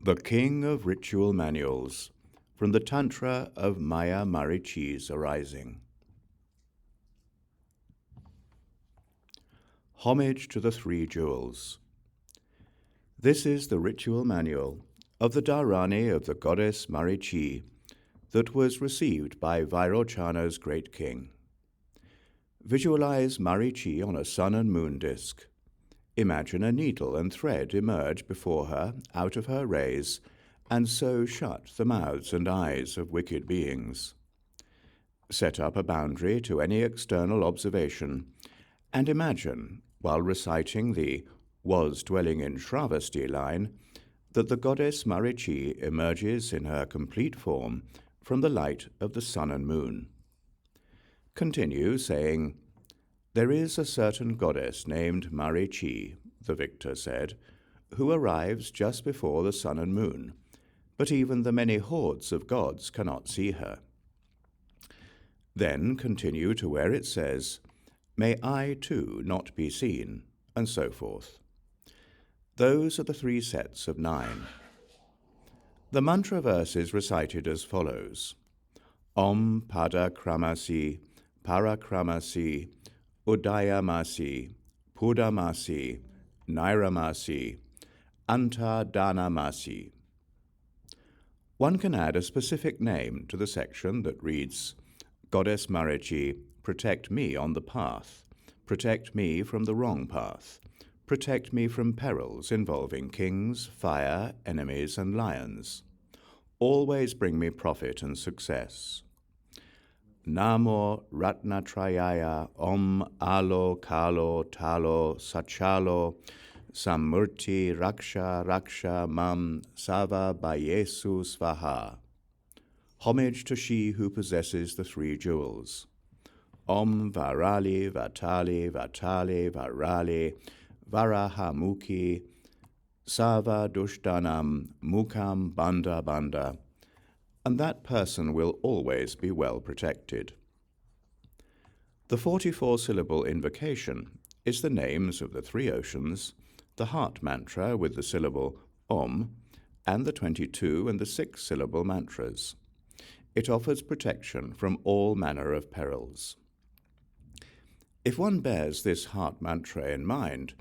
The King of Ritual Manuals, from the Tantra of Mārīcī's Arising. Homage to the Three Jewels. This is the ritual manual of the Dharani of the goddess Mārīcī that was received by Vairochana's great king. Visualize Mārīcī on a sun and moon disk. Imagine a needle and thread emerge before her out of her rays, and so shut the mouths and eyes of wicked beings. Set up a boundary to any external observation, and imagine, while reciting the "was dwelling in Shravasti" line, that the goddess Mārīcī emerges in her complete form from the light of the sun and moon. Continue saying, "There is a certain goddess named Mārīcī," the victor said, "who arrives just before the sun and moon, but even the many hordes of gods cannot see her." Then continue to where it says, "May I too not be seen," and so forth. Those are the 3 sets of 9. The mantra verse is recited as follows: Om Pada Kramasi, Parakramasi, Udayamasi, Pudamasi, Nairamasi, Antardhanamasi. One can add a specific name to the section that reads, "Goddess Mārīcī, protect me on the path, protect me from the wrong path, protect me from perils involving kings, fire, enemies, and lions. Always bring me profit and success. Namo Ratnatrayaya Om Alo Kalo Talo Sachalo Samurti Raksha Raksha Mam Sava Bayesu Svaha." Homage to she who possesses the 3 jewels. Om Varali Vatali Vatali Varali Varahamukhi Sava Dushtanam Mukam Banda Banda, and that person will always be well protected. The 44-syllable invocation is the names of the 3 oceans, the heart mantra with the syllable Om, and the 22 and the 6-syllable mantras. It offers protection from all manner of perils. If one bears this heart mantra in mind,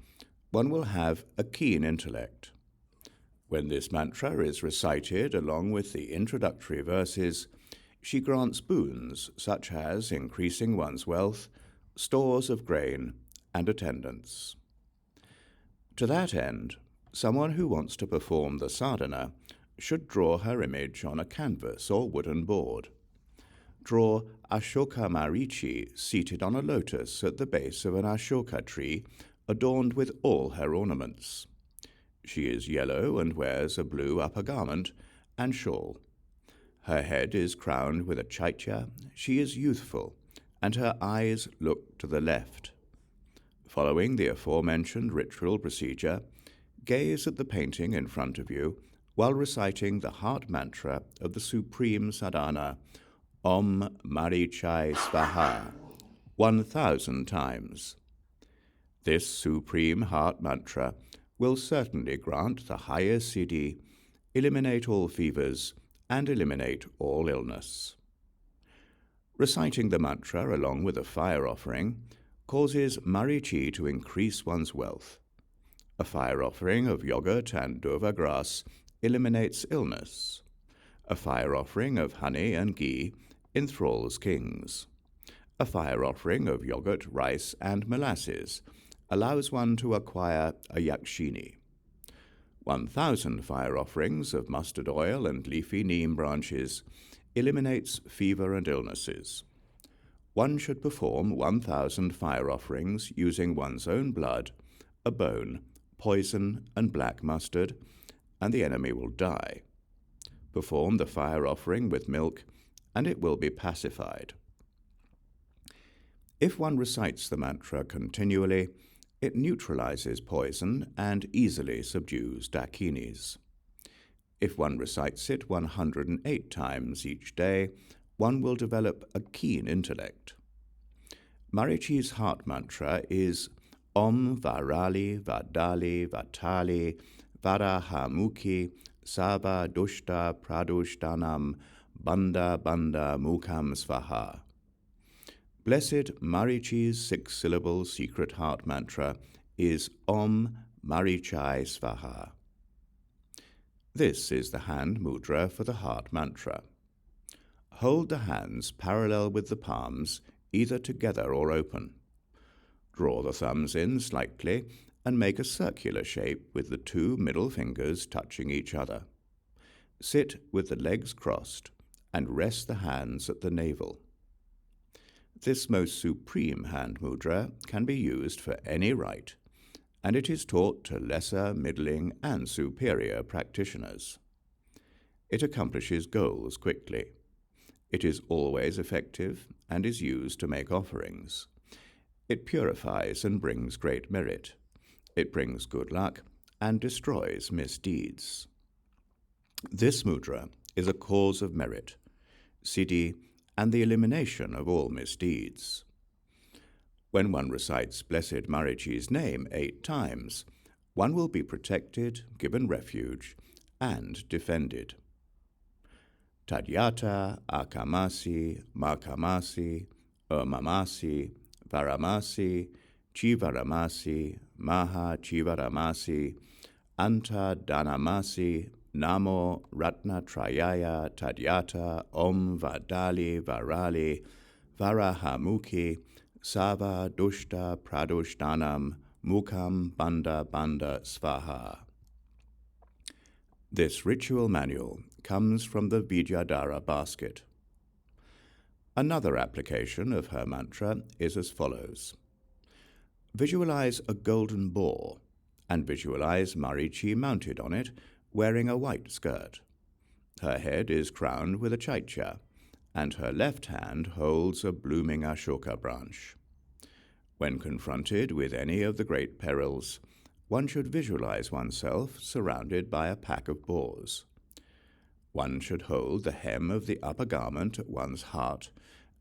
one will have a keen intellect. When this mantra is recited along with the introductory verses, she grants boons such as increasing one's wealth, stores of grain, and attendance. To that end, someone who wants to perform the sadhana should draw her image on a canvas or wooden board. Draw Ashoka Mārīcī seated on a lotus at the base of an Ashoka tree, adorned with all her ornaments. She is yellow and wears a blue upper garment and shawl. Her head is crowned with a chaitya, she is youthful, and her eyes look to the left. Following the aforementioned ritual procedure, gaze at the painting in front of you while reciting the heart mantra of the supreme sadhana, Om Mārīcī Svaha, 1,000 times. This supreme heart mantra will certainly grant the highest siddhi, eliminate all fevers, and eliminate all illness. Reciting the mantra along with a fire offering causes Mārīcī to increase one's wealth. A fire offering of yogurt and dūrvā grass eliminates illness. A fire offering of honey and ghee enthralls kings. A fire offering of yogurt, rice, and molasses allows one to acquire a yakṣiṇī. 1,000 fire offerings of mustard oil and leafy neem branches eliminates fever and illnesses. One should perform 1,000 fire offerings using one's own blood, a bone, poison, and black mustard, and the enemy will die. Perform the fire offering with milk, and it will be pacified. If one recites the mantra continually, it neutralizes poison and easily subdues ḍākinīs. If one recites it 108 times each day, one will develop a keen intellect. Mārīcī's heart mantra is Om Varali Vadali Vatali Varahamukhi Sava Dushta Pradushtanam Banda Banda Mukham Svaha. Blessed Mārīcī's 6-syllable secret heart mantra is Om Mārīcī Svaha. This is the hand mudra for the heart mantra. Hold the hands parallel with the palms, either together or open. Draw the thumbs in slightly and make a circular shape with the 2 middle fingers touching each other. Sit with the legs crossed and rest the hands at the navel. This most supreme hand mudra can be used for any rite, and it is taught to lesser, middling, and superior practitioners. It accomplishes goals quickly. It is always effective and is used to make offerings. It purifies and brings great merit. It brings good luck and destroys misdeeds. This mudra is a cause of merit, siddhi, and the elimination of all misdeeds. When one recites Blessed Mārīcī's name 8 times, one will be protected, given refuge, and defended. Tadyata, akamasi, makamasi, mamasi, varamasi, chivaramasi, maha chivaramasi, anta dhanamasi, namo ratna trayaya tadyata om vadali varali, varahamukhi, sava dushta pradushtanam mukham banda banda svaha. This ritual manual comes from the Vidyadhara basket. Another application of her mantra is as follows. Visualize a golden boar and visualize Mārīcī mounted on it, wearing a white skirt. Her head is crowned with a chaitya, and her left hand holds a blooming ashoka branch. When confronted with any of the great perils, one should visualize oneself surrounded by a pack of boars. One should hold the hem of the upper garment at one's heart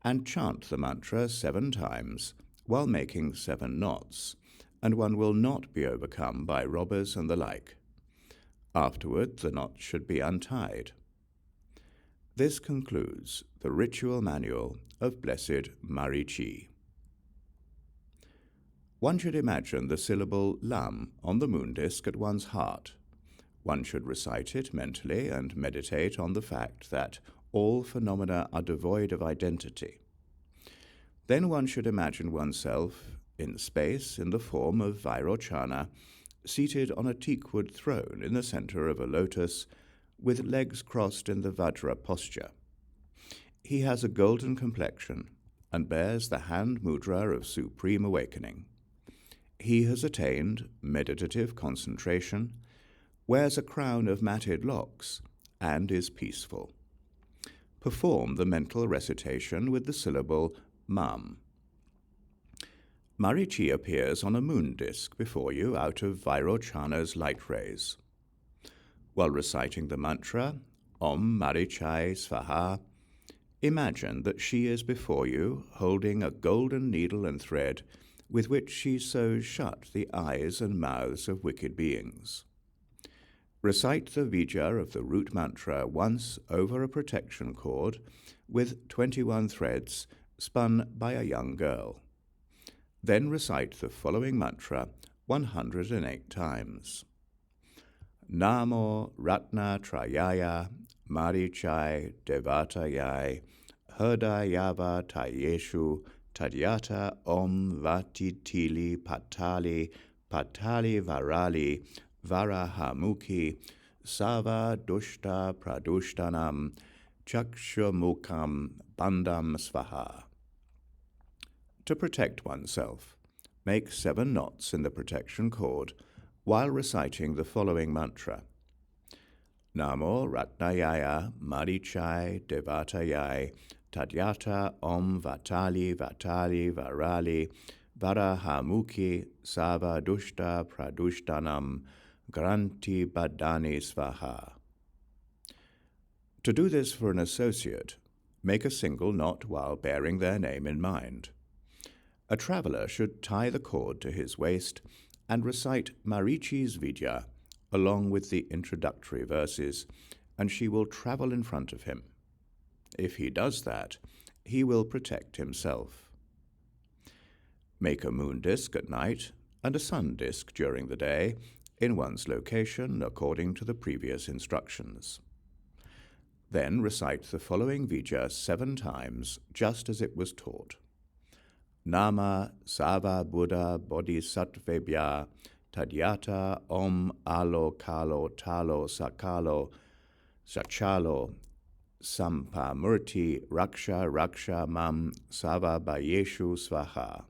and chant the mantra 7 times while making 7 knots, and one will not be overcome by robbers and the like. Afterward, the knots should be untied. This concludes the ritual manual of Blessed Mārīcī. One should imagine the syllable lam on the moon disk at one's heart. One should recite it mentally and meditate on the fact that all phenomena are devoid of identity. Then one should imagine oneself in space in the form of Vairochana, seated on a teakwood throne in the center of a lotus, with legs crossed in the Vajra posture. He has a golden complexion and bears the hand mudra of supreme awakening. He has attained meditative concentration, wears a crown of matted locks, and is peaceful. Perform the mental recitation with the syllable mam. Mārīcī appears on a moon disk before you out of Vairochana's light rays. While reciting the mantra, Om Mārīcī Svaha, imagine that she is before you holding a golden needle and thread with which she sews shut the eyes and mouths of wicked beings. Recite the vijja of the root mantra once over a protection cord with 21 threads spun by a young girl. Then recite the following mantra 108 times. Namo Ratna Trayaya Mārīcī Devatayai Hrdayava Tayeshu Tadyata Om Vatitili Patali Patali Varali Varahamukhi Sava Dushta Pradushtanam Chakshumukham Bandam Svaha. To protect oneself, make 7 knots in the protection cord while reciting the following mantra. Namo Ratnayaya Mārīcī Devatayai Tadyata Om Vatali Vatali Varali Varahamukhi Sava Dushta Pradushtanam Granti Badani Svaha. To do this for an associate, make a single knot while bearing their name in mind. A traveller should tie the cord to his waist and recite Mārīcī's vidya, along with the introductory verses, and she will travel in front of him. If he does that, he will protect himself. Make a moon disk at night and a sun disk during the day in one's location according to the previous instructions. Then recite the following vijja 7 times just as it was taught. Nama Sava Buddha Bodhisattvebhya Tadyata Om Alo Kalo Talo Sakalo Sachalo Sampamurti Raksha Raksha Mam Sava Bhayeshu Svaha.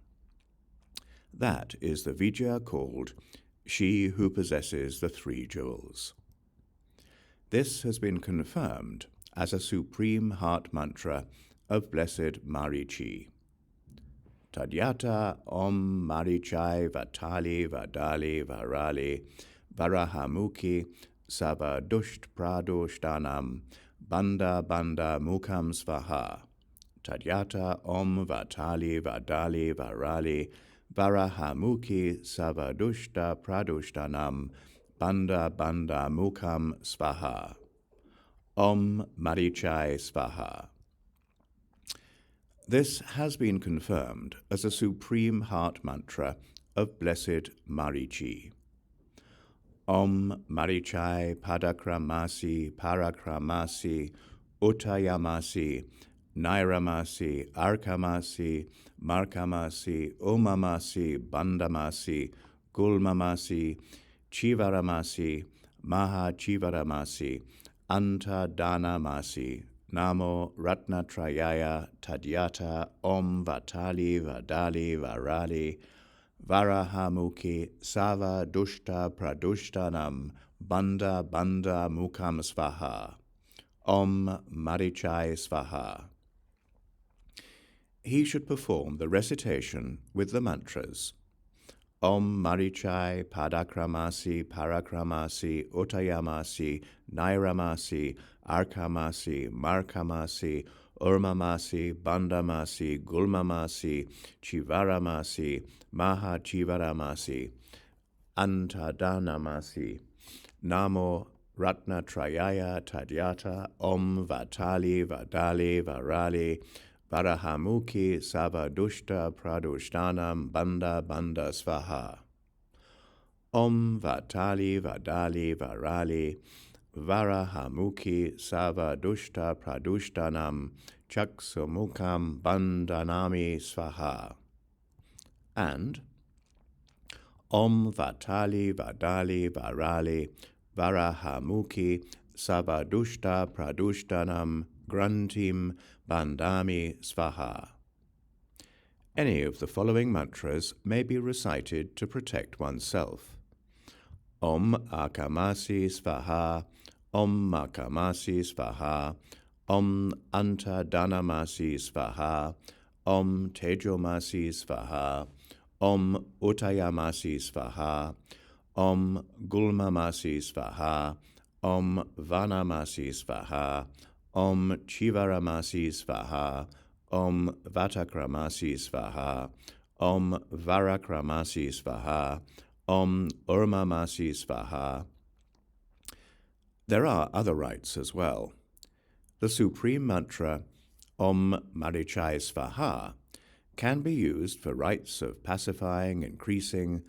That is the vijja called She Who Possesses the 3 Jewels. This has been confirmed as a supreme heart mantra of Blessed Mārīcī. Tadyata Om Mārīcī Vatali Vadali Varali Varahamukhi Savadusht Pradushtanam Banda Banda Mukham Svaha. Tadyata Om Vatali Vadali Varali Varahamukhi Savadushta Pradushtanam Banda Banda Mukham Svaha. Om Mārīcī Svaha. This has been confirmed as a supreme heart mantra of Blessed Mārīcī. Om Mārīcī Padakramasi Parakramasi Uttayamasi Nairamasi Arkamasi Markamasi Omamasi Bandamasi Gulmamasi Chivaramasi Mahachivaramasi Antadanamasi Namo Ratnatrayaya Tadyata Om Vatali Vadali Varali Varahamukhi Sava Dushta Pradushtanam Banda Banda Mukham Svaha. Om Mārīcī Svaha. He should perform the recitation with the mantras Om Mārīcī Padakramasi Parakramasi Uttayamasi Nairamasi Arkamasi Markamasi Urmamasi Bandamasi Gulmamasi Chivaramasi Mahachivaramasi Antadanamasi Namo Ratnatrayaya Tadyata Om Vatali Vadali Varali Varahamukhi Savadushta Pradushtanam Banda Banda Svaha. Om Vatali Vadali Varali Varahamukhi Savadushta Pradushtanam Chaksumukham Bandanami Svaha. And Om Vatali Vadali Varali Varahamukhi Savadushta Pradushtanam Grantim Bandami Svaha. Any of the following mantras may be recited to protect oneself. Om Akamasi Svaha, Om Makamasi Svaha, Om Antadanamasi Svaha, Om Tejomasi Svaha, Om Uttayamasi Svaha, Om Gulmamasi Svaha, Om Vanamasi Svaha, Om Chivaramasi Svaha, Om Vatakramasi Svaha, Om Varakramasi Svaha, Om Urmamasi Svaha. There are other rites as well. The supreme mantra Om Mārīcī Svaha can be used for rites of pacifying, increasing,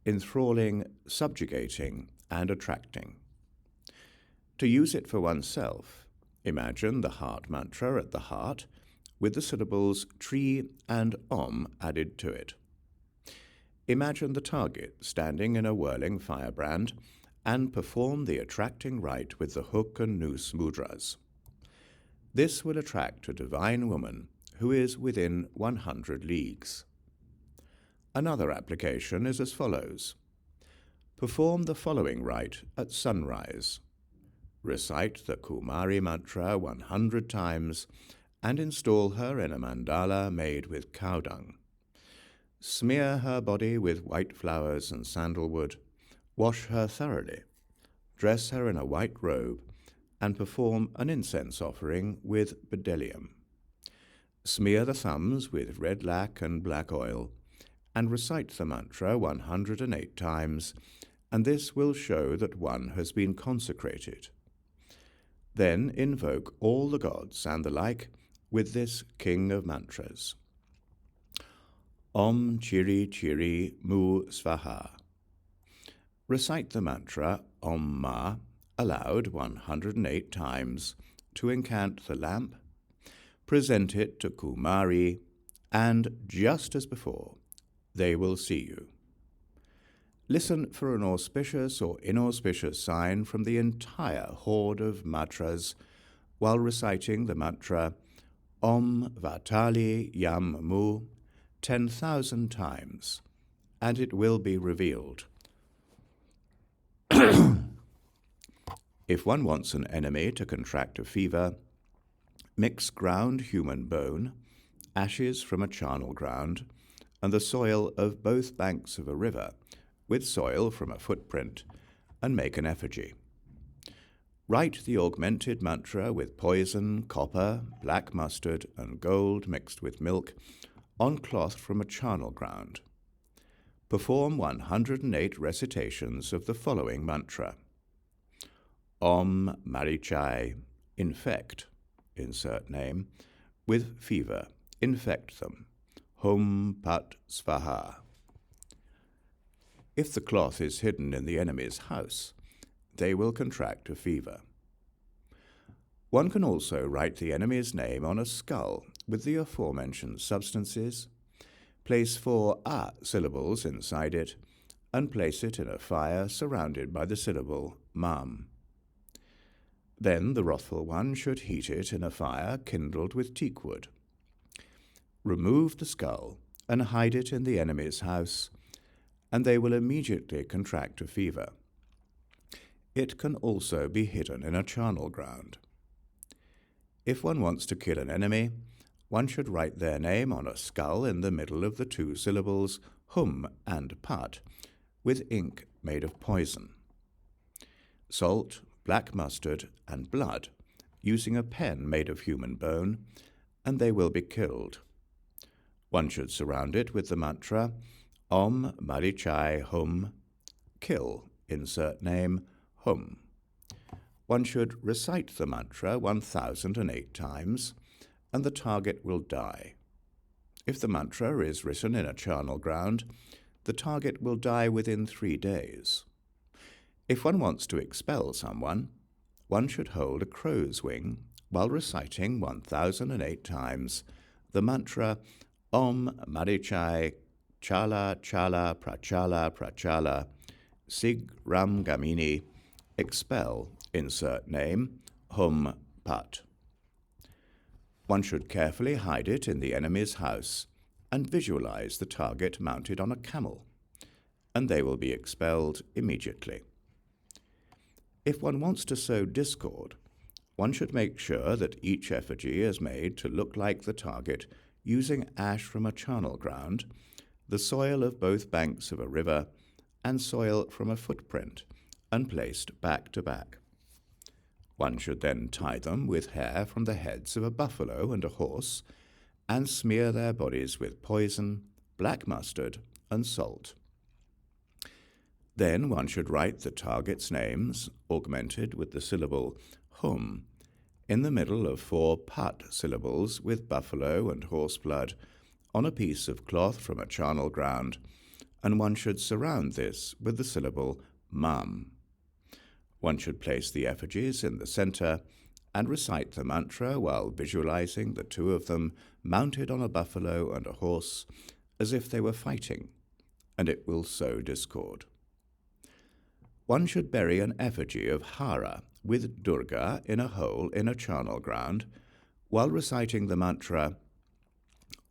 enthralling, subjugating, and attracting. To use it for oneself, imagine the heart mantra at the heart with the syllables tree and om added to it. Imagine the target standing in a whirling firebrand and perform the attracting rite with the hook and noose mudras. This will attract a divine woman who is within 100 leagues. Another application is as follows. Perform the following rite at sunrise. Recite the Kumari mantra 100 times and install her in a mandala made with cow dung. Smear her body with white flowers and sandalwood, wash her thoroughly, dress her in a white robe, and perform an incense offering with bdellium. Smear the thumbs with red lac and black oil, and recite the mantra 108 times, and this will show that one has been consecrated. Then invoke all the gods and the like with this king of mantras. Om Chiri Chiri Mu Svaha. Recite the mantra Om Ma aloud 108 times to incant the lamp, present it to Kumari, and just as before, they will see you. Listen for an auspicious or inauspicious sign from the entire horde of mantras while reciting the mantra Om Vatali Yam Mu 10,000 times, and it will be revealed. If one wants an enemy to contract a fever, mix ground human bone, ashes from a charnel ground, and the soil of both banks of a river with soil from a footprint, and make an effigy. Write the augmented mantra with poison, copper, black mustard, and gold mixed with milk on cloth from a charnel ground. Perform 108 recitations of the following mantra. Om Mārīcī, infect, insert name, with fever, infect them. Hum Pat Svaha. If the cloth is hidden in the enemy's house, they will contract a fever. One can also write the enemy's name on a skull with the aforementioned substances, place 4 A syllables inside it, and place it in a fire surrounded by the syllable Mam. Then the wrathful one should heat it in a fire kindled with teakwood. Remove the skull and hide it in the enemy's house, and they will immediately contract a fever. It can also be hidden in a charnel ground. If one wants to kill an enemy, one should write their name on a skull in the middle of the 2 syllables hum and pat, with ink made of poison. Salt, black mustard, and blood, using a pen made of human bone, and they will be killed. One should surround it with the mantra Om Mārīcī Hum, kill, insert name, hum. One should recite the mantra 1008 times, and the target will die. If the mantra is written in a charnel ground, the target will die within 3 days. If one wants to expel someone, one should hold a crow's wing while reciting 1008 times the mantra Om Mārīcī Chala Chala Prachala Prachala Sig Ram Ḍākinīs, expel, insert name, hum pat. One should carefully hide it in the enemy's house and visualize the target mounted on a camel, and they will be expelled immediately. If one wants to sow discord, one should make sure that each effigy is made to look like the target using ash from a charnel ground, the soil of both banks of a river, and soil from a footprint, and placed back to back. One should then tie them with hair from the heads of a buffalo and a horse, and smear their bodies with poison, black mustard, and salt. Then one should write the target's names, augmented with the syllable hum, in the middle of 4 pat syllables with buffalo and horse blood, on a piece of cloth from a charnel ground, and one should surround this with the syllable mam. One should place the effigies in the center and recite the mantra while visualizing the 2 of them mounted on a buffalo and a horse as if they were fighting, and it will sow discord. One should bury an effigy of Hara with Durga in a hole in a charnel ground while reciting the mantra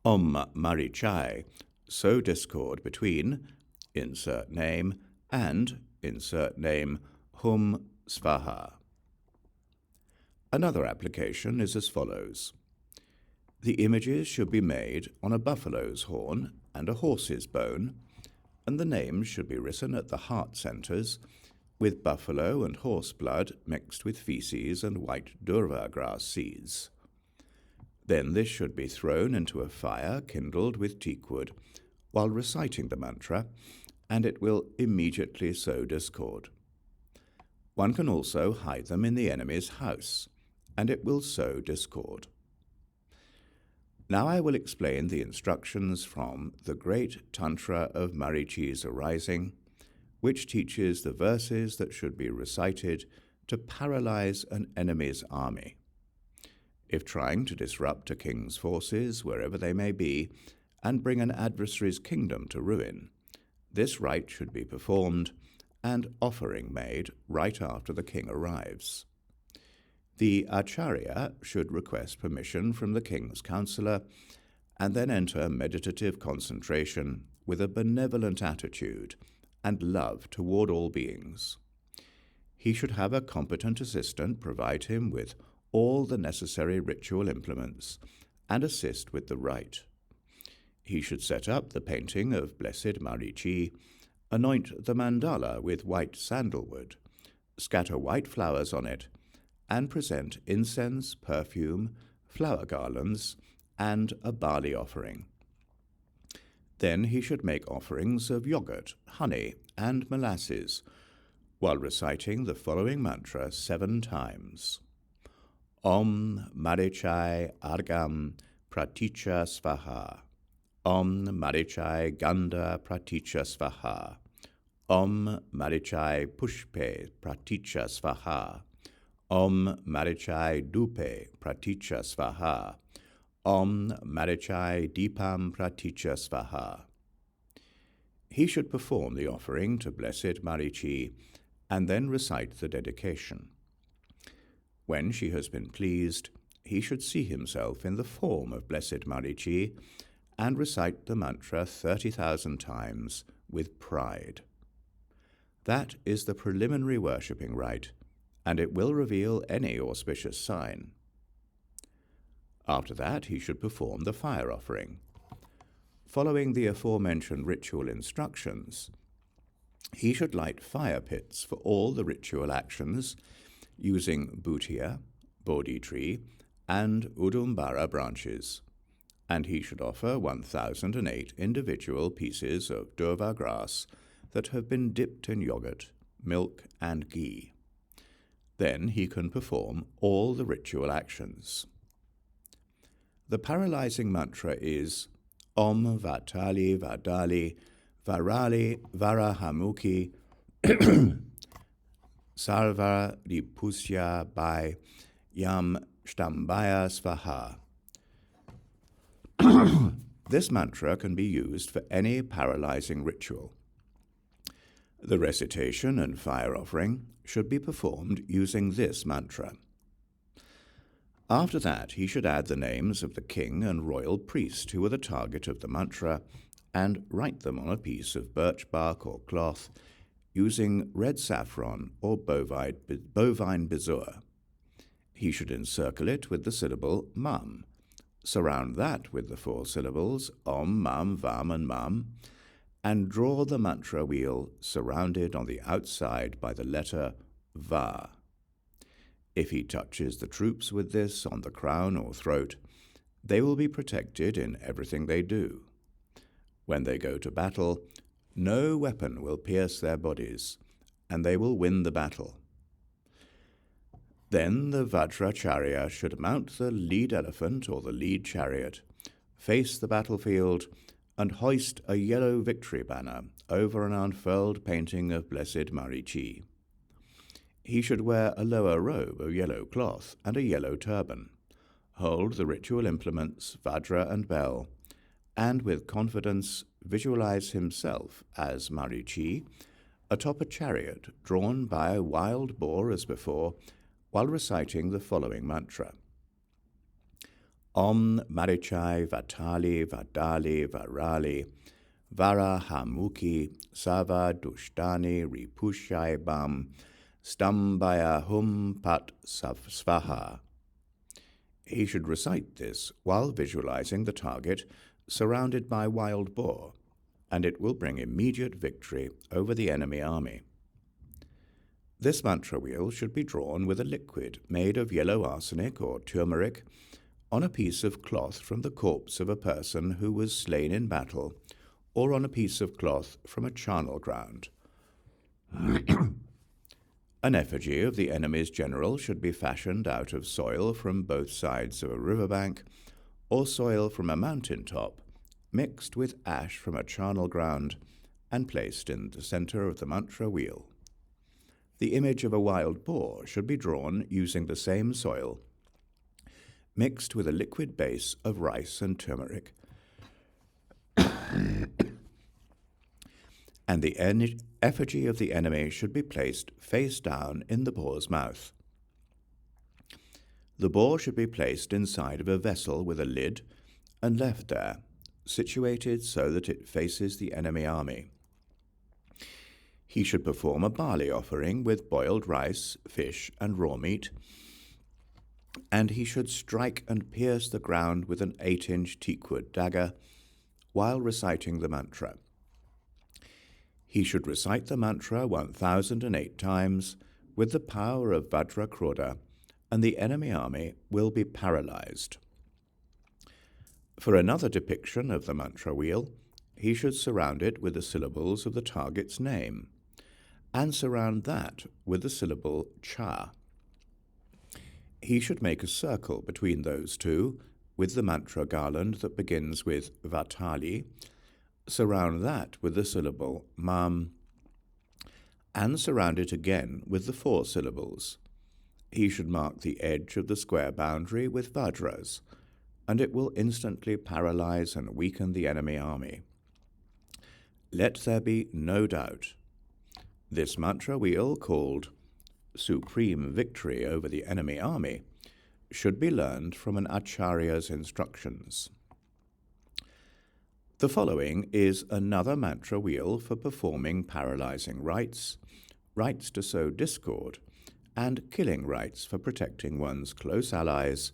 Om Mārīcī, sow discord between, insert name, and, insert name, hum svaha. Another application is as follows. The images should be made on a buffalo's horn and a horse's bone, and the names should be written at the heart centers with buffalo and horse blood mixed with feces and white dūrvā grass seeds. Then this should be thrown into a fire kindled with teakwood while reciting the mantra, and it will immediately sow discord. One can also hide them in the enemy's house, and it will sow discord. Now I will explain the instructions from the great Tantra of Mārīcī's arising, which teaches the verses that should be recited to paralyze an enemy's army. If trying to disrupt a king's forces, wherever they may be, and bring an adversary's kingdom to ruin, this rite should be performed and offering made right after the king arrives. The acharya should request permission from the king's counselor and then enter meditative concentration with a benevolent attitude and love toward all beings. He should have a competent assistant provide him with all the necessary ritual implements and assist with the rite. He should set up the painting of Blessed Mārīcī, anoint the mandala with white sandalwood, scatter white flowers on it, and present incense, perfume, flower garlands, and a barley offering. Then he should make offerings of yogurt, honey, and molasses, while reciting the following mantra 7 times. Om Mārīcī Argam Pratīcha Svaha. Om Mārīcī Ganda Pratīcha Svaha. Om Mārīcī Pushpe Pratīcha Svaha. Om Mārīcī Dupe Pratīcha Svaha. Om Mārīcī Dīpam Pratīcha Svaha. He should perform the offering to Blessed Mārīcī and then recite the dedication. When she has been pleased, he should see himself in the form of Blessed Mārīcī and recite the mantra 30,000 times with pride. That is the preliminary worshipping rite, and it will reveal any auspicious sign. After that, he should perform the fire offering. Following the aforementioned ritual instructions, he should light fire pits for all the ritual actions using bhutia, bodhi tree, and udumbara branches, and he should offer 1,008 individual pieces of dūrvā grass that have been dipped in yogurt, milk, and ghee. Then he can perform all the ritual actions. The paralyzing mantra is Om Vatali Vadali Varali Varahamukhi Sarva Ripusya by Yam Stambaya Svaha. This mantra can be used for any paralyzing ritual. The recitation and fire offering should be performed using this mantra. After that, he should add the names of the king and royal priest who are the target of the mantra and write them on a piece of birch bark or cloth using red saffron or bovine bezoar. He should encircle it with the syllable mam, surround that with the 4 syllables om, mam, vam, and mam, and draw the mantra wheel surrounded on the outside by the letter va. If he touches the troops with this on the crown or throat, they will be protected in everything they do. When they go to battle, no weapon will pierce their bodies, and they will win the battle. Then the Vajracharya should mount the lead elephant or the lead chariot, face the battlefield, and hoist a yellow victory banner over an unfurled painting of Blessed Mārīcī. He should wear a lower robe of yellow cloth and a yellow turban, hold the ritual implements, Vajra and bell, and with confidence visualize himself as Mārīcī atop a chariot drawn by a wild boar as before, while reciting the following mantra. Om Mārīcī Vatali Vadali Varali Varahamukhi Sava Dushtani Ripushai Bam Stambaya Hum Pat Svaha. He should recite this while visualizing the target surrounded by wild boar, and it will bring immediate victory over the enemy army. This mantra wheel should be drawn with a liquid made of yellow arsenic or turmeric on a piece of cloth from the corpse of a person who was slain in battle or on a piece of cloth from a charnel ground. An effigy of the enemy's general should be fashioned out of soil from both sides of a riverbank, or soil from a mountain top, mixed with ash from a charnel ground, and placed in the center of the mantra wheel. The image of a wild boar should be drawn using the same soil, mixed with a liquid base of rice and turmeric, and the effigy of the enemy should be placed face down in the boar's mouth. The boar should be placed inside of a vessel with a lid and left there, situated so that it faces the enemy army. He should perform a barley offering with boiled rice, fish, and raw meat, and he should strike and pierce the ground with an 8-inch teakwood dagger while reciting the mantra. He should recite the mantra 1,008 times with the power of Vajra Krodha, and the enemy army will be paralyzed. For another depiction of the mantra wheel, he should surround it with the syllables of the target's name, and surround that with the syllable cha. He should make a circle between those two with the mantra garland that begins with vatali, surround that with the syllable mam, and surround it again with the 4 syllables. He should mark the edge of the square boundary with vajras, and it will instantly paralyze and weaken the enemy army. Let there be no doubt. This mantra wheel, called Supreme Victory over the Enemy Army, should be learned from an acharya's instructions. The following is another mantra wheel for performing paralyzing rites, rites to sow discord, and killing rites for protecting one's close allies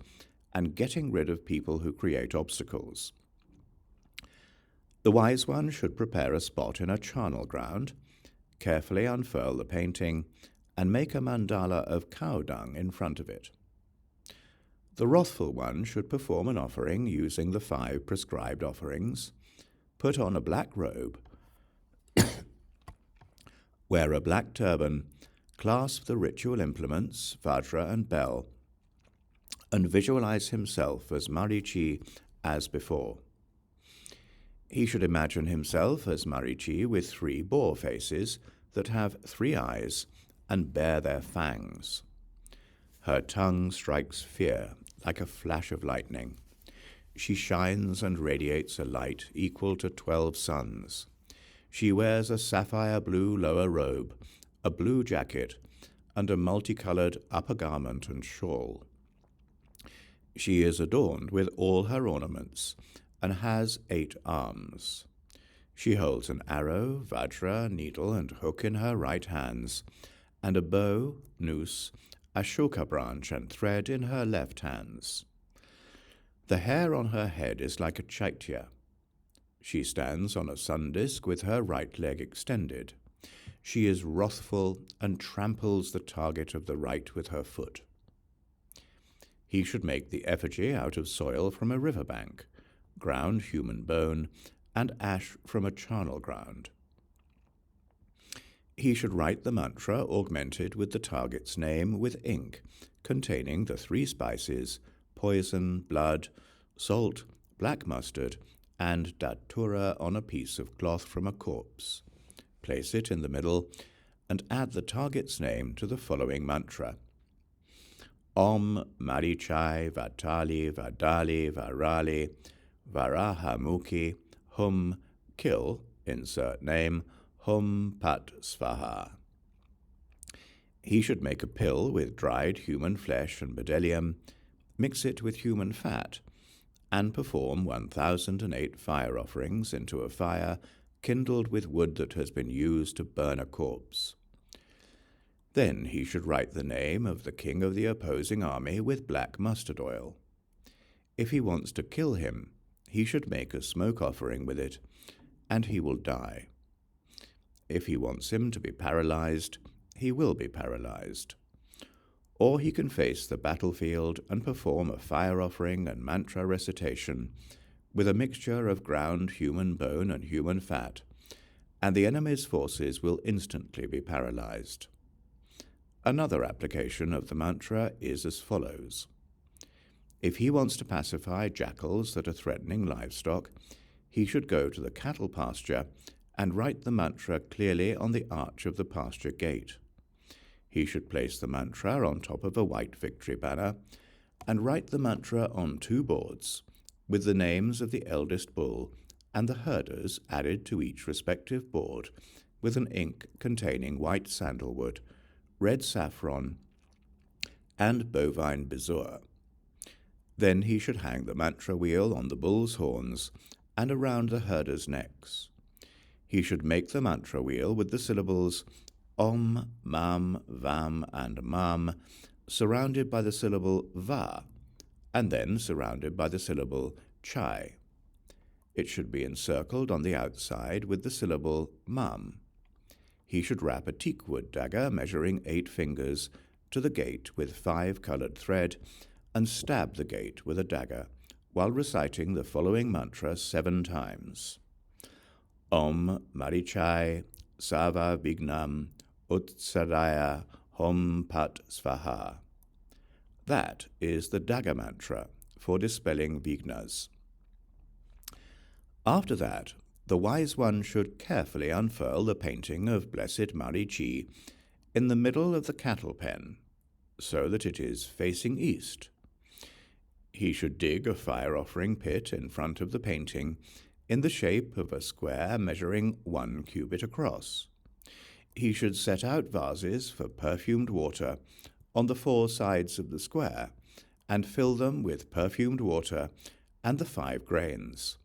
and getting rid of people who create obstacles. The wise one should prepare a spot in a charnel ground, carefully unfurl the painting, and make a mandala of cow dung in front of it. The wrathful one should perform an offering using the 5 prescribed offerings, put on a black robe, wear a black turban, clasp the ritual implements, vajra and bell, and visualize himself as Mārīcī as before. He should imagine himself as Mārīcī with 3 boar faces that have 3 eyes and bear their fangs. Her tongue strikes fear like a flash of lightning. She shines and radiates a light equal to 12 suns. She wears a sapphire blue lower robe, a blue jacket, and a multicolored upper garment and shawl. She is adorned with all her ornaments and has 8 arms. She holds an arrow, vajra, needle, and hook in her right hands, and a bow, noose, ashoka branch, and thread in her left hands. The hair on her head is like a chaitya. She stands on a sun disk with her right leg extended. She is wrathful and tramples the target of the right with her foot. He should make the effigy out of soil from a riverbank, ground human bone, and ash from a charnel ground. He should write the mantra augmented with the target's name with ink, containing the 3 spices, poison, blood, salt, black mustard, and datura on a piece of cloth from a corpse. Place it in the middle and add the target's name to the following mantra. Om Mārīcī Vatali Vadali Varali Varahamukhi Hum Kill, insert name, Hum Pat Svaha. He should make a pill with dried human flesh and bdellium, mix it with human fat, and perform 1,008 fire offerings into a fire kindled with wood that has been used to burn a corpse. Then he should write the name of the king of the opposing army with black mustard oil. If he wants to kill him, he should make a smoke offering with it, and he will die. If he wants him to be paralyzed, he will be paralyzed. Or he can face the battlefield and perform a fire offering and mantra recitation with a mixture of ground human bone and human fat, and the enemy's forces will instantly be paralyzed. Another application of the mantra is as follows. If he wants to pacify jackals that are threatening livestock, he should go to the cattle pasture and write the mantra clearly on the arch of the pasture gate. He should place the mantra on top of a white victory banner and write the mantra on 2 boards, with the names of the eldest bull and the herders added to each respective board with an ink containing white sandalwood, red saffron, and bovine bezoar. Then he should hang the mantra wheel on the bull's horns and around the herders' necks. He should make the mantra wheel with the syllables Om, Mam, Vam, and Mam, surrounded by the syllable Va, and then surrounded by the syllable Chai. It should be encircled on the outside with the syllable Mam. He should wrap a teakwood dagger measuring 8 fingers to the gate with 5 colored thread and stab the gate with a dagger while reciting the following mantra 7 times. Om Mārīcī Sava Vignam Utsaraya Hom Pat Svaha. That is the dagger mantra for dispelling vignas. After that, the wise one should carefully unfurl the painting of Blessed Mārīcī in the middle of the cattle pen, so that it is facing east. He should dig a fire offering pit in front of the painting in the shape of a square measuring 1 cubit across. He should set out vases for perfumed water on the 4 sides of the square and fill them with perfumed water and the 5 grains.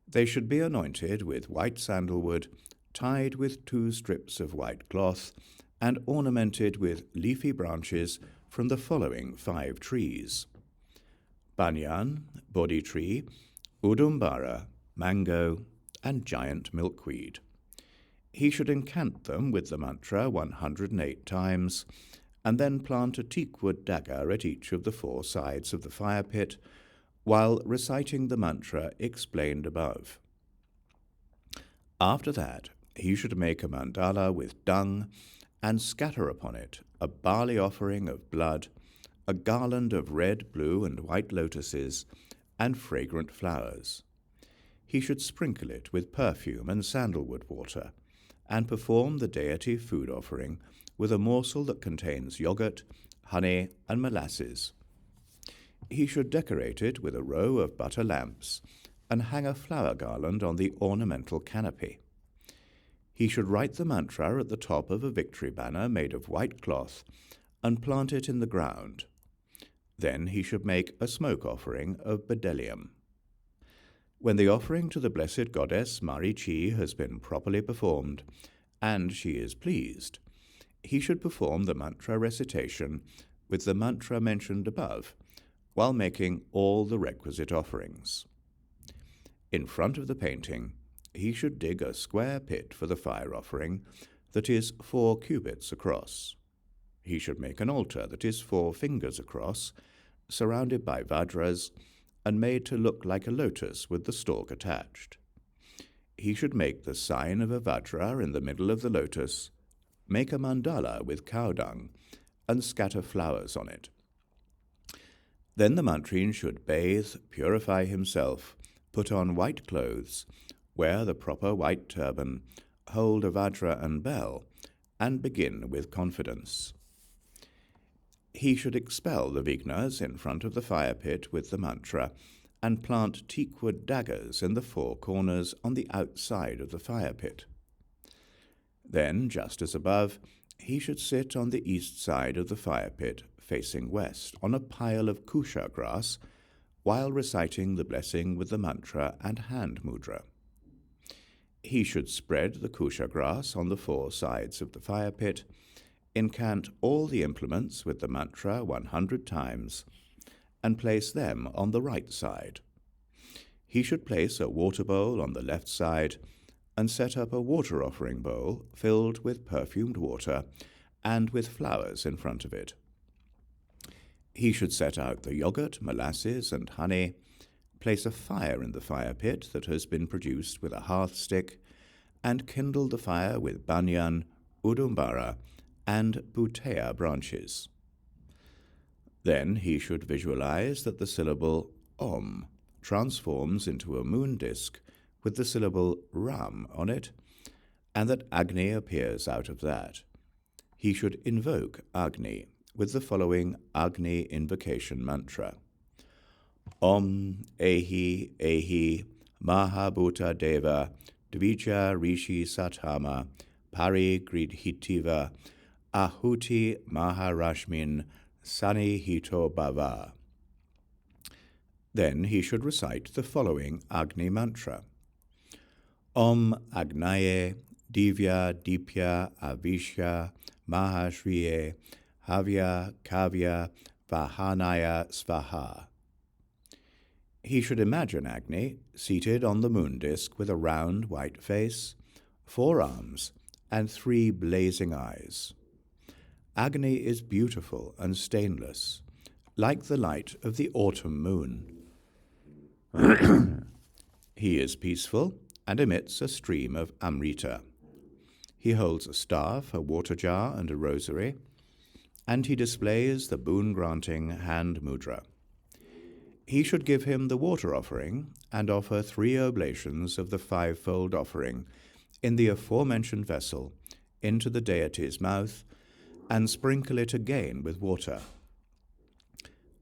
They should be anointed with white sandalwood, tied with 2 strips of white cloth, and ornamented with leafy branches from the following 5 trees: banyan, bodhi tree, udumbara, mango, and giant milkweed. He should incant them with the mantra 108 times, and then plant a teakwood dagger at each of the 4 sides of the fire pit, while reciting the mantra explained above. After that, he should make a mandala with dung and scatter upon it a barley offering of blood, a garland of red, blue, and white lotuses, and fragrant flowers. He should sprinkle it with perfume and sandalwood water, and perform the deity food offering with a morsel that contains yogurt, honey, and molasses. He should decorate it with a row of butter lamps and hang a flower garland on the ornamental canopy. He should write the mantra at the top of a victory banner made of white cloth and plant it in the ground. Then he should make a smoke offering of bdellium. When the offering to the blessed goddess Mārīcī has been properly performed, and she is pleased, he should perform the mantra recitation with the mantra mentioned above, while making all the requisite offerings. In front of the painting, he should dig a square pit for the fire offering that is 4 cubits across. He should make an altar that is 4 fingers across, surrounded by vajras, and made to look like a lotus with the stalk attached. He should make the sign of a vajra in the middle of the lotus, make a mandala with cow dung, and scatter flowers on it. Then the mantrine should bathe, purify himself, put on white clothes, wear the proper white turban, hold a vajra and bell, and begin with confidence. He should expel the vignas in front of the fire pit with the mantra and plant teakwood daggers in the 4 corners on the outside of the fire pit. Then, just as above, he should sit on the east side of the fire pit, facing west, on a pile of kusha grass, while reciting the blessing with the mantra and hand mudra. He should spread the kusha grass on the 4 sides of the fire pit, incant all the implements with the mantra 100 times, and place them on the right side. He should place a water bowl on the left side and set up a water offering bowl filled with perfumed water and with flowers in front of it. He should set out the yogurt, molasses, and honey, place a fire in the fire pit that has been produced with a hearth stick, and kindle the fire with banyan, udumbara, and bhuteya branches. Then he should visualize that the syllable Om transforms into a moon disk with the syllable Ram on it, and that Agni appears out of that. He should invoke Agni with the following Agni invocation mantra. Om Ehi Ehi Mahabhuta Deva Dvija Rishi Satama Pari Gridhitiva Ahuti Maharashmin Sani Hito Bhava. Then he should recite the following Agni mantra. Om Agnaye Divya Dipya Avishya Mahashriye Havya Kavya Vahanaya Svaha. He should imagine Agni seated on the moon disk with a round white face, 4 arms, and 3 blazing eyes. Agni is beautiful and stainless, like the light of the autumn moon. He is peaceful and emits a stream of amrita. He holds a staff, a water jar, and a rosary, and he displays the boon-granting hand mudra. He should give him the water offering and offer 3 oblations of the 5-fold offering in the aforementioned vessel into the deity's mouth and sprinkle it again with water.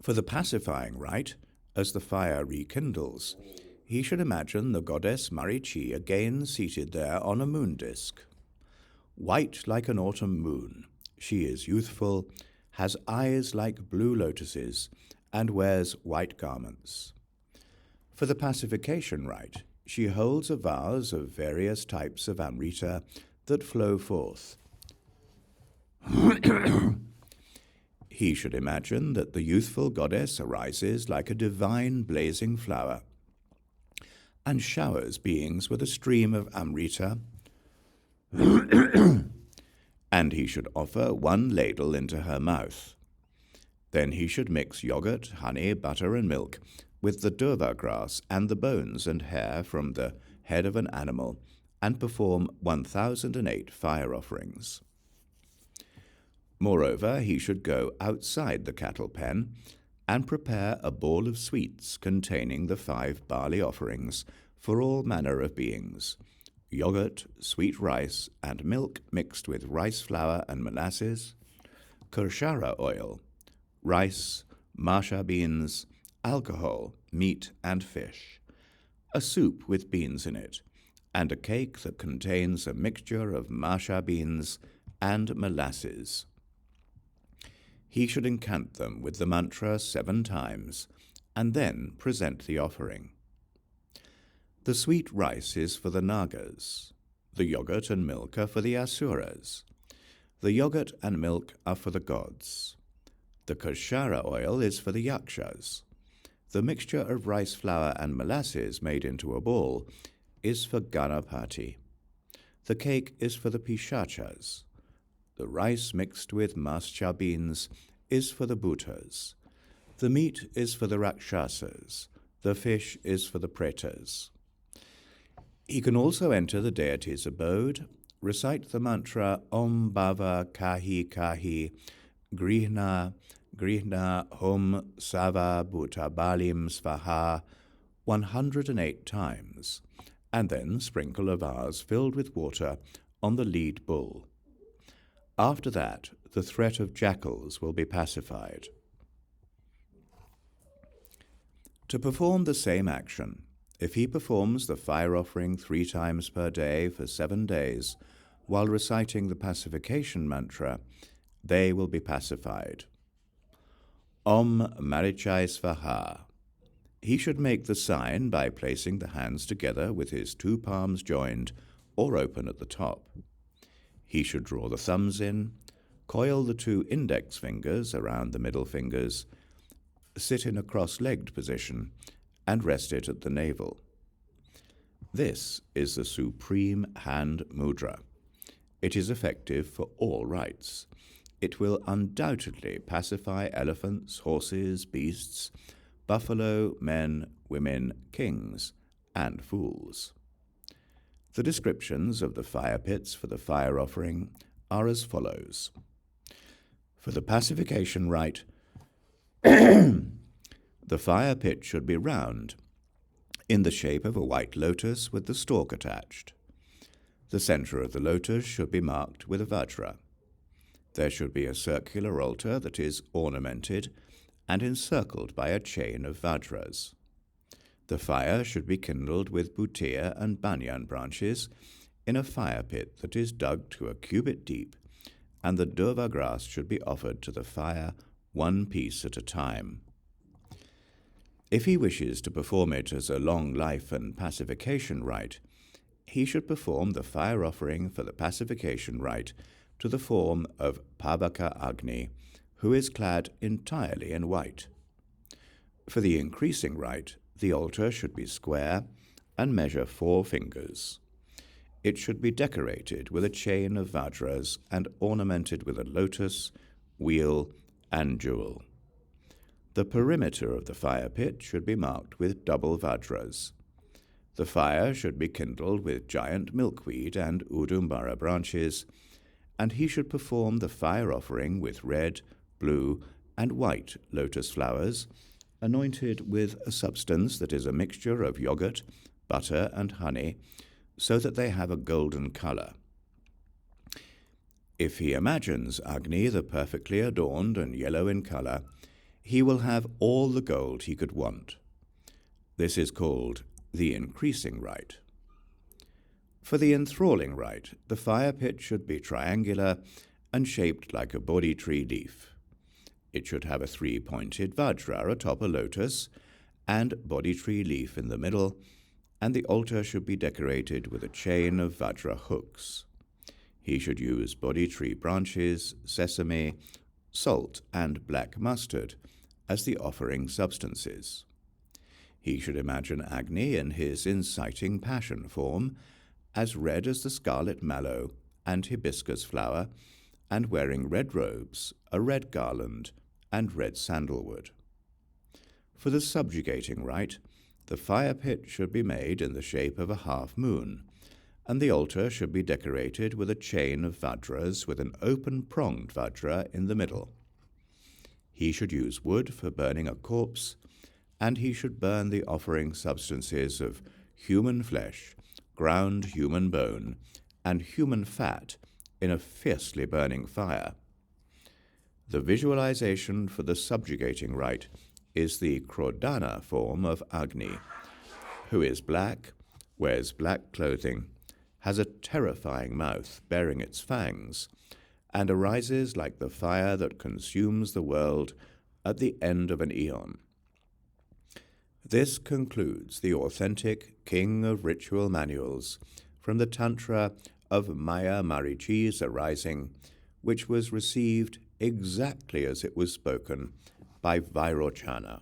For the pacifying rite, as the fire rekindles, he should imagine the goddess Mārīcī again seated there on a moon disk. White like an autumn moon, she is youthful, has eyes like blue lotuses, and wears white garments. For the pacification rite, she holds a vase of various types of amrita that flow forth. He should imagine that the youthful goddess arises like a divine blazing flower and showers beings with a stream of amrita, and he should offer 1 ladle into her mouth. Then he should mix yogurt, honey, butter, and milk with the dūrvā grass and the bones and hair from the head of an animal and perform 1008 fire offerings. Moreover, he should go outside the cattle pen and prepare a bowl of sweets containing the 5 barley offerings for all manner of beings, yogurt, sweet rice, and milk mixed with rice flour and molasses, kurshara oil, rice, masha beans, alcohol, meat, and fish, a soup with beans in it, and a cake that contains a mixture of masha beans and molasses. He should incant them with the mantra 7 times, and then present the offering. The sweet rice is for the Nagas. The yogurt and milk are for the Asuras. The yogurt and milk are for the gods. The kurshara oil is for the yakshas. The mixture of rice flour and molasses made into a ball is for Ganapati. The cake is for the pishachas. The rice mixed with mascha beans is for the bhutas. The meat is for the rakshasas. The fish is for the pretas. He can also enter the deity's abode, recite the mantra Om Bhava Kahi Kahi Grihna Grihna Hom Sava Bhuta Balim Svaha 108 times, and then sprinkle a vase filled with water on the lead bull. After that, the threat of jackals will be pacified. To perform the same action, if he performs the fire offering 3 times per day for 7 days, while reciting the pacification mantra, they will be pacified. Om Mārīcī Svaha. He should make the sign by placing the hands together with his 2 palms joined or open at the top. He should draw the thumbs in, coil the 2 index fingers around the middle fingers, sit in a cross-legged position, and rest it at the navel. This is the supreme hand mudra. It is effective for all rites. It will undoubtedly pacify elephants, horses, beasts, buffalo, men, women kings, and fools. The descriptions of the fire pits for the fire offering are as follows. For the pacification rite, the fire pit should be round, in the shape of a white lotus with the stalk attached. The center of the lotus should be marked with a vajra. There should be a circular altar that is ornamented and encircled by a chain of vajras. The fire should be kindled with bhutia and banyan branches in a fire pit that is dug to a cubit deep, and the dūrvā grass should be offered to the fire 1 piece at a time. If he wishes to perform it as a long life and pacification rite, he should perform the fire offering for the pacification rite to the form of ghee, who is clad entirely in white. For the increasing rite, the altar should be square and measure 4 fingers. It should be decorated with a chain of vajras and ornamented with a lotus, wheel, and jewel. The perimeter of the fire pit should be marked with double vajras. The fire should be kindled with giant milkweed and udumbara branches, and he should perform the fire offering with red, blue, and white lotus flowers, anointed with a substance that is a mixture of yogurt, butter, and honey, so that they have a golden color. If he imagines Agni the perfectly adorned and yellow in color, he will have all the gold he could want. This is called the increasing rite. For the enthralling rite, the fire pit should be triangular and shaped like a Bodhi tree leaf. It should have a 3-pointed vajra atop a lotus and Bodhi tree leaf in the middle, and the altar should be decorated with a chain of vajra hooks. He should use Bodhi tree branches, sesame, salt, and black mustard as the offering substances. He should imagine Agni in his inciting passion form, as red as the scarlet mallow and hibiscus flower, and wearing red robes, a red garland, and red sandalwood. For the subjugating rite, the fire pit should be made in the shape of a half moon, and the altar should be decorated with a chain of vajras with an open-pronged vajra in the middle. He should use wood for burning a corpse, and he should burn the offering substances of human flesh, ground human bone, and human fat in a fiercely burning fire. The visualization for the subjugating rite is the Krodana form of Agni, who is black, wears black clothing, has a terrifying mouth bearing its fangs, and arises like the fire that consumes the world at the end of an eon. This concludes the authentic King of Ritual manuals from the Tantra of Māyā Mārīcī's arising, which was received exactly as it was spoken by Vairochana.